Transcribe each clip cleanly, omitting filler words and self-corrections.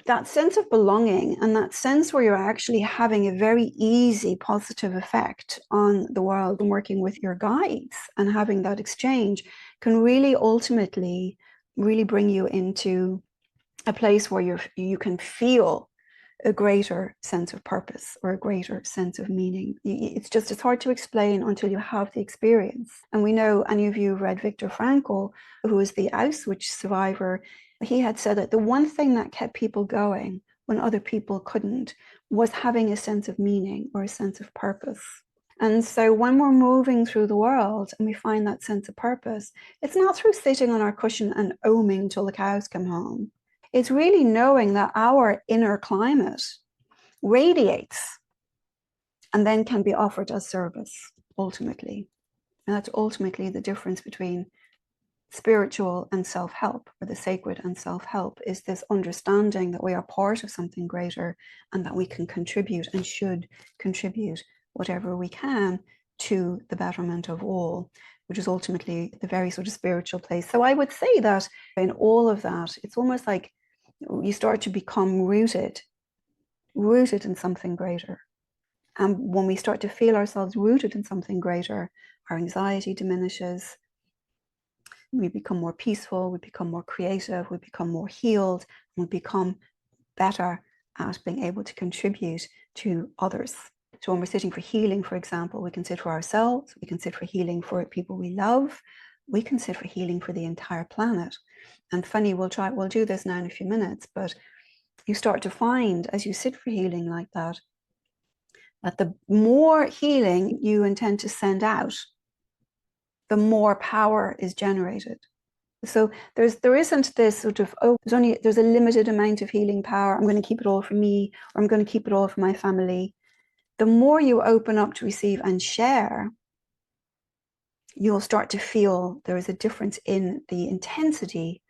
that sense of belonging and that sense where you're actually having a very easy positive effect on the world and working with your guides and having that exchange can really ultimately really bring you into a place where you can feel a greater sense of purpose or a greater sense of meaning. It's hard to explain until you have the experience. And we know, any of you read Viktor Frankl, who was the Auschwitz survivor, he had said that the one thing that kept people going when other people couldn't was having a sense of meaning or a sense of purpose. And so when we're moving through the world and we find that sense of purpose, it's not through sitting on our cushion and oming till the cows come home. It's really knowing that our inner climate radiates and then can be offered as service, ultimately. And that's ultimately the difference between spiritual and self-help, or the sacred and self-help, is this understanding that we are part of something greater and that we can contribute and should contribute whatever we can to the betterment of all, which is ultimately the very sort of spiritual place. So I would say that in all of that, it's almost like you start to become rooted in something greater. And when we start to feel ourselves rooted in something greater, our anxiety diminishes, we become more peaceful, we become more creative, we become more healed, and we become better at being able to contribute to others. So when we're sitting for healing, for example, we can sit for ourselves, we can sit for healing for people we love, we can sit for healing for the entire planet. And funny, we'll do this now in a few minutes, but you start to find as you sit for healing like that, that the more healing you intend to send out, the more power is generated. So there isn't this sort of, there's a limited amount of healing power, I'm going to keep it all for me, or I'm going to keep it all for my family. The more you open up to receive and share, you'll start to feel there is a difference in the intensity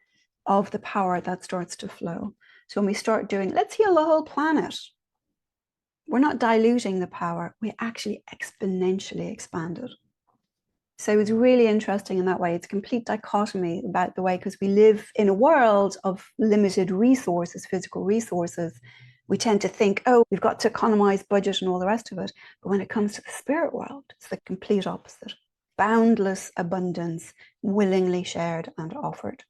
of the power that starts to flow. So when we start doing, let's heal the whole planet, we're not diluting the power, we actually exponentially expand it. So it's really interesting in that way. It's a complete dichotomy about the way, because we live in a world of limited resources, physical resources. We tend to think, oh, we've got to economize budget and all the rest of it. But when it comes to the spirit world, it's the complete opposite. Boundless abundance, willingly shared and offered.